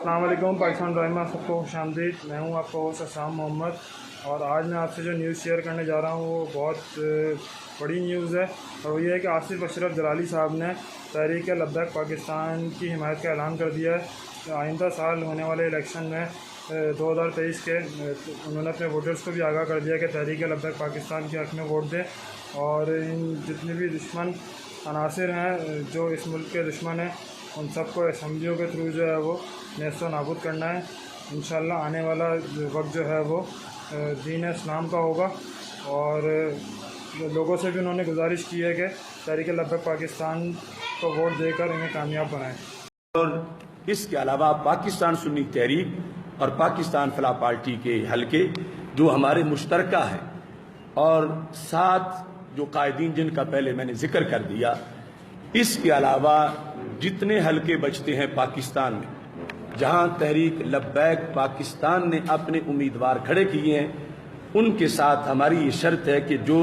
अस्सलाम वालेकुम पाकिस्तान ड्रामा सबको खुशामदीद। मैं हूं आपका होस्ट असाम मोहम्मद और आज मैं आपसे जो न्यूज़ शेयर करने जा रहा हूं वो बहुत बड़ी न्यूज़ है और वो ये है कि आसिफ अशरफ जलाली साहब ने तहरीक लब्बैक पाकिस्तान की हिमायत का ऐलान कर दिया है। आइंदा साल होने वाले इलेक्शन में 2023 के उन्होंने अपने वोटर्स को भी आगाह कर दिया कि तहरीक लब्बैक पाकिस्तान के हक़ में वोट दें और इन जितने भी दुश्मन अनासिर हैं जो इस मुल्क के दुश्मन हैं उन सबको असम्बलियों के थ्रू जो है वो नेस्तो नाबूद करना है। इंशाअल्लाह आने वाला वक्त जो है वो दीन इस्लाम का होगा और लोगों से भी उन्होंने गुजारिश की है कि तहरीक लब्बैक पाकिस्तान को वोट देकर इन्हें कामयाब बनाएं। और इसके अलावा पाकिस्तान सुन्नी तहरीक और पाकिस्तान फलाह पार्टी के हलके जो हमारे मुश्तरका है और साथ जो कायदीन जिनका पहले मैंने जिक्र कर दिया, इसके अलावा जितने हलके बचते हैं पाकिस्तान में जहां तहरीक लब्बैक पाकिस्तान ने अपने उम्मीदवार खड़े किए हैं, उनके साथ हमारी ये शर्त है कि जो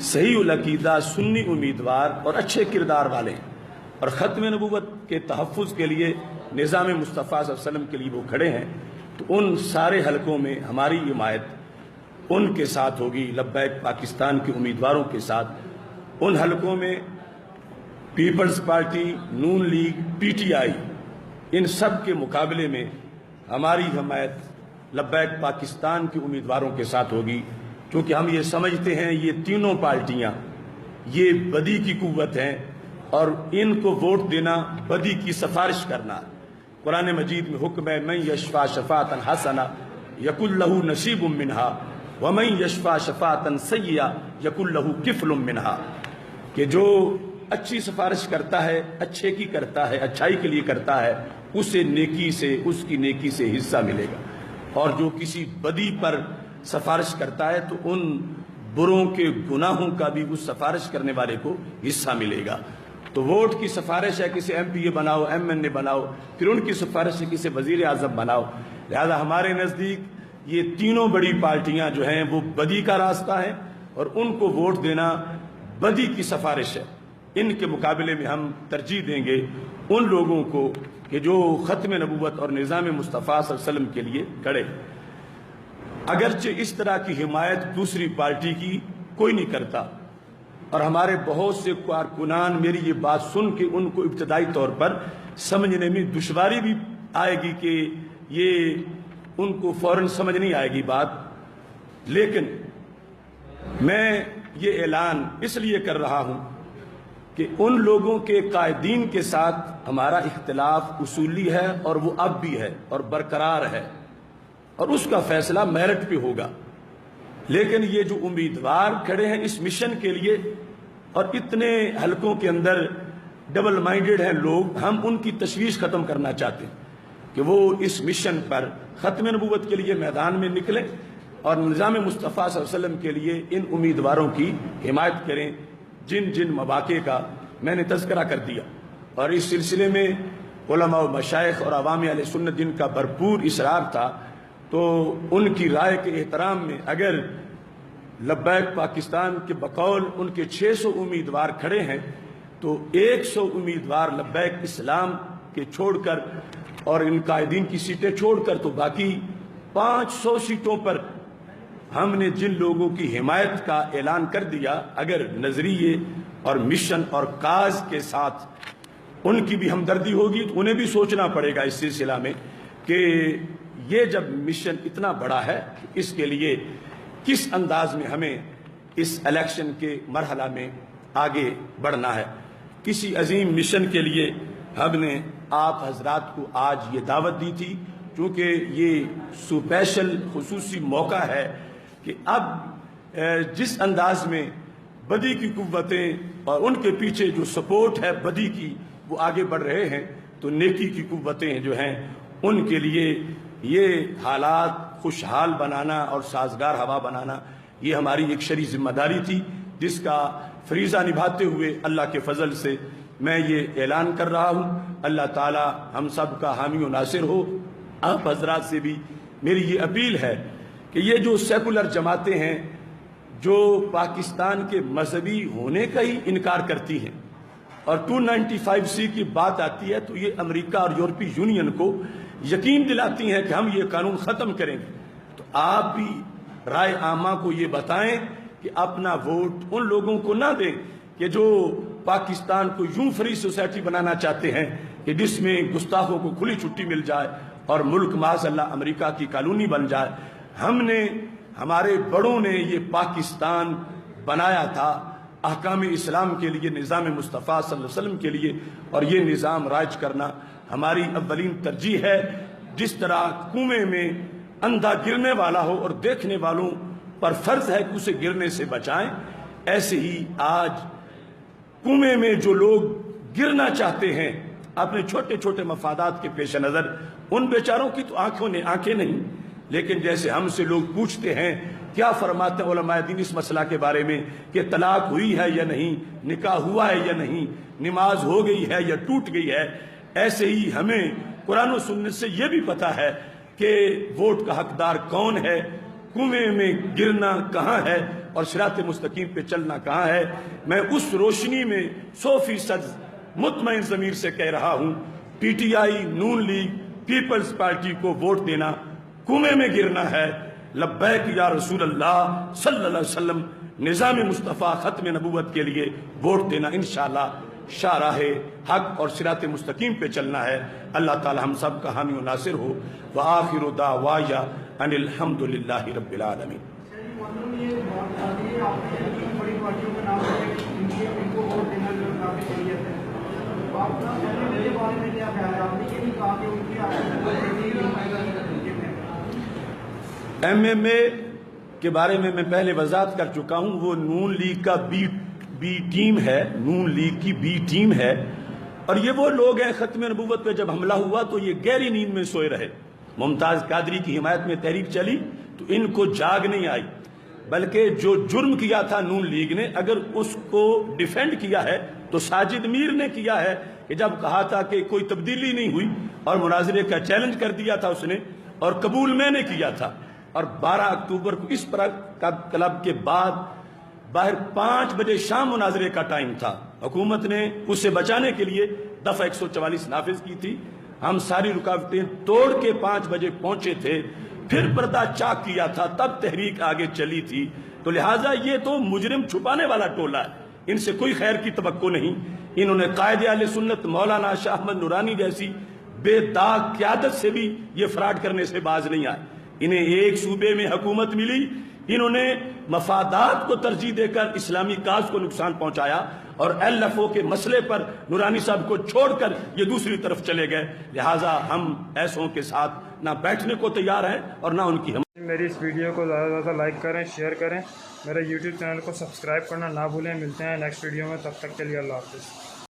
सही उल अकीदा सुन्नी उम्मीदवार और अच्छे किरदार वाले हैं और ख़त्म नबूवत के तहफ़्फ़ुज़ के लिए निज़ाम मुस्तफ़ा सल्लल्लाहु अलैहि वसल्लम के लिए वो खड़े हैं, तो उन सारे हलकों में हमारी हिमायत उनके साथ होगी, लब्बैक पाकिस्तान के उम्मीदवारों के साथ। उन हलकों में पीपल्स पार्टी, नून लीग, पीटीआई, इन सब के मुकाबले में हमारी हिमायत लब्बैक पाकिस्तान के उम्मीदवारों के साथ होगी, क्योंकि हम ये समझते हैं ये तीनों पार्टियां ये बदी की कुव्वत हैं और इनको वोट देना बदी की सिफारिश करना। कुरान मजीद में हुक्म है मैं यशफा शफातन हसना यकुल लहू नसीबुम मिनहा व मैं यशफा शफातन सय्या यकुल लहू किफलुम मिनहा, कि जो अच्छी सिफारिश करता है, अच्छे की करता है, अच्छाई के लिए करता है, उसे नेकी से उसकी नेकी से हिस्सा मिलेगा और जो किसी बदी पर सिफारिश करता है तो उन बुरों के गुनाहों का भी उस सिफारिश करने वाले को हिस्सा मिलेगा। तो वोट की सिफारिश है किसी एमपीए बनाओ, एमएनए बनाओ, फिर उनकी सिफारिश है किसी वजीर आजम बनाओ। लिहाजा हमारे नज़दीक ये तीनों बड़ी पार्टियां जो हैं वो बदी का रास्ता है और उनको वोट देना बदी की सिफारिश है। इनके मुकाबले में हम तरजीह देंगे उन लोगों को कि जो ख़त्म नबूवत और निज़ाम मुस्तफ़ा सल्लल्लाहु अलैहि वसल्लम के लिए खड़े। अगरचे इस तरह की हिमायत दूसरी पार्टी की कोई नहीं करता और हमारे बहुत से कारकुनान मेरी ये बात सुन के उनको इब्तदाई तौर पर समझने में दुश्वारी भी आएगी कि ये उनको फौरन समझ नहीं आएगी बात, लेकिन मैं ये ऐलान इसलिए कर रहा हूं कि उन लोगों के कायदीन के साथ हमारा इख्तिलाफ उसूली है और वो अब भी है और बरकरार है और उसका फैसला मेरिट पे होगा। लेकिन ये जो उम्मीदवार खड़े हैं इस मिशन के लिए और इतने हलकों के अंदर डबल माइंडेड हैं लोग, हम उनकी तशवीश खत्म करना चाहते हैं कि वो इस मिशन पर ख़त्म नबूवत के लिए मैदान में निकलें और निज़ाम मुस्तफ़ा सल्लल्लाहु अलैहि वसल्लम के लिए इन उम्मीदवारों की हिमायत करें जिन जिन मवाक़े का मैंने तज़किरा कर दिया। और इस सिलसिले में उलमा व मशाइख और अवाम अहले सुन्नत जिनका भरपूर इसरार था, तो उनकी राय के एहतराम में अगर लब्बैक पाकिस्तान के बकौल उनके 600 उम्मीदवार खड़े हैं तो 100 उम्मीदवार लब्बैक इस्लाम के छोड़कर और इन कायदीन की सीटें छोड़कर तो बाकी 500 सीटों पर हमने जिन लोगों की हिमायत का ऐलान कर दिया, अगर नजरिए और मिशन और काज के साथ उनकी भी हमदर्दी होगी तो उन्हें भी सोचना पड़ेगा इस सिलसिला में कि ये जब मिशन इतना बड़ा है इसके लिए किस अंदाज में हमें इस इलेक्शन के मरहला में आगे बढ़ना है। किसी अजीम मिशन के लिए हमने आप हजरात को आज ये दावत दी थी, क्योंकि ये स्पेशल खुसूसी मौका है कि अब जिस अंदाज में बदी की कुव्वतें और उनके पीछे जो सपोर्ट है बदी की वो आगे बढ़ रहे हैं, तो नेकी की कुव्वतें जो हैं उनके लिए ये हालात खुशहाल बनाना और साजगार हवा बनाना ये हमारी एक शरई जिम्मेदारी थी, जिसका फरीज़ा निभाते हुए अल्लाह के फजल से मैं ये ऐलान कर रहा हूँ। अल्लाह ताला हम सब का हामी व नासिर हो। आप हजरात से भी मेरी ये अपील है कि ये जो सेकुलर जमातें हैं जो पाकिस्तान के मजहबी होने का ही इनकार करती हैं और 295C की बात आती है तो ये अमेरिका और यूरोपीय यूनियन को یقین دلاتی ہیں کہ ہم یہ قانون ختم کریں گے، تو آپ بھی رائے عامہ کو یہ بتائیں کہ اپنا ووٹ ان لوگوں کو نہ دیں کہ جو پاکستان کو یوں فری سوسائٹی بنانا چاہتے ہیں کہ جس میں گستاخوں کو کھلی چھٹی مل جائے اور ملک معاذ اللہ امریکہ کی کالونی بن جائے۔ ہمارے بڑوں نے یہ پاکستان بنایا تھا احکام اسلام کے لیے، نظام مصطفیٰ صلی اللہ علیہ وسلم کے لیے، اور یہ نظام رائج کرنا ہماری اولین ترجیح ہے۔ جس طرح کنویں میں اندھا گرنے والا ہو اور دیکھنے والوں پر فرض ہے کہ اسے گرنے سے بچائیں، ایسے ہی آج کنویں میں جو لوگ گرنا چاہتے ہیں اپنے چھوٹے چھوٹے مفادات کے پیش نظر، ان بیچاروں کی تو آنکھیں نہیں، لیکن جیسے ہم سے لوگ پوچھتے ہیں کیا فرماتے ہیں علماء دین اس مسئلہ کے بارے میں کہ طلاق ہوئی ہے یا نہیں، نکاح ہوا ہے یا نہیں، نماز ہو گئی ہے یا ٹوٹ گئی ہے، ایسے ہی ہمیں قرآن و سنت سے یہ بھی پتا ہے کہ ووٹ کا حقدار کون ہے، کنویں میں گرنا کہاں ہے اور صراط مستقیم پہ چلنا کہاں ہے۔ میں اس روشنی میں 100% مطمئن ضمیر سے کہہ رہا ہوں، P T I, Noon League, Peoples Party کو ووٹ دینا کنویں میں گرنا ہے۔ لبیک یا رسول اللہ صلی اللہ علیہ وسلم، نظام مصطفیٰ ختم نبوت کے لیے ووٹ دینا انشاءاللہ شاہراہ حق اور صراط مستقیم پہ چلنا ہے۔ اللہ تعالی ہم سب کا حامی و ناصر ہو۔ وآخر دعوایا ان الحمد للہ رب العالمین۔ ایم ایم اے کے بارے میں پہلے وضاحت کر چکا ہوں، وہ نون لیگ کا بی ٹیم ہے، نون لیگ کی بی ٹیم ہے، اور یہ وہ لوگ ہیں ختم نبوت پہ جب حملہ ہوا تو یہ گہری نیند میں سوئے رہے۔ ممتاز قادری کی حمایت میں تحریک چلی تو ان کو جاگ نہیں آئی، بلکہ جو جرم کیا تھا نون لیگ نے، اگر اس کو ڈیفینڈ کیا ہے تو ساجد میر نے کیا ہے کہ جب کہا تھا کہ کوئی تبدیلی نہیں ہوئی اور مناظرے کا چیلنج کر دیا تھا اس نے، اور قبول میں نے کیا تھا، اور 12 اکتوبر کو اس کلب کے بعد باہر 5 بجے شام مناظرے کا ٹائم تھا، حکومت نے اسے بچانے کے لیے دفعہ 144 نافذ کی تھی، ہم ساری رکاوٹیں توڑ کے 5 بجے پہنچے تھے، پھر پردہ چاک کیا تھا، تب تحریک آگے چلی تھی۔ تو لہٰذا یہ تو مجرم چھپانے والا ٹولہ ہے، ان سے کوئی خیر کی توقع نہیں۔ انہوں نے قائد اہل سنت مولانا شاہ احمد نورانی جیسی بے داغ قیادت سے بھی یہ فراڈ کرنے سے باز نہیں آئے۔ انہیں ایک صوبے میں حکومت ملی، انہوں نے مفادات کو ترجیح دے کر اسلامی کاز کو نقصان پہنچایا، اور ایل ایف او کے مسئلے پر نورانی صاحب کو چھوڑ کر یہ دوسری طرف چلے گئے۔ لہٰذا ہم ایسوں کے ساتھ نہ بیٹھنے کو تیار ہیں اور نہ ان کی میری اس ویڈیو کو زیادہ سے زیادہ لائک کریں، شیئر کریں، میرے یوٹیوب چینل کو سبسکرائب کرنا نہ بھولیں۔ ملتے ہیں نیکسٹ ویڈیو میں، تب تک کے لیے اللہ حافظ۔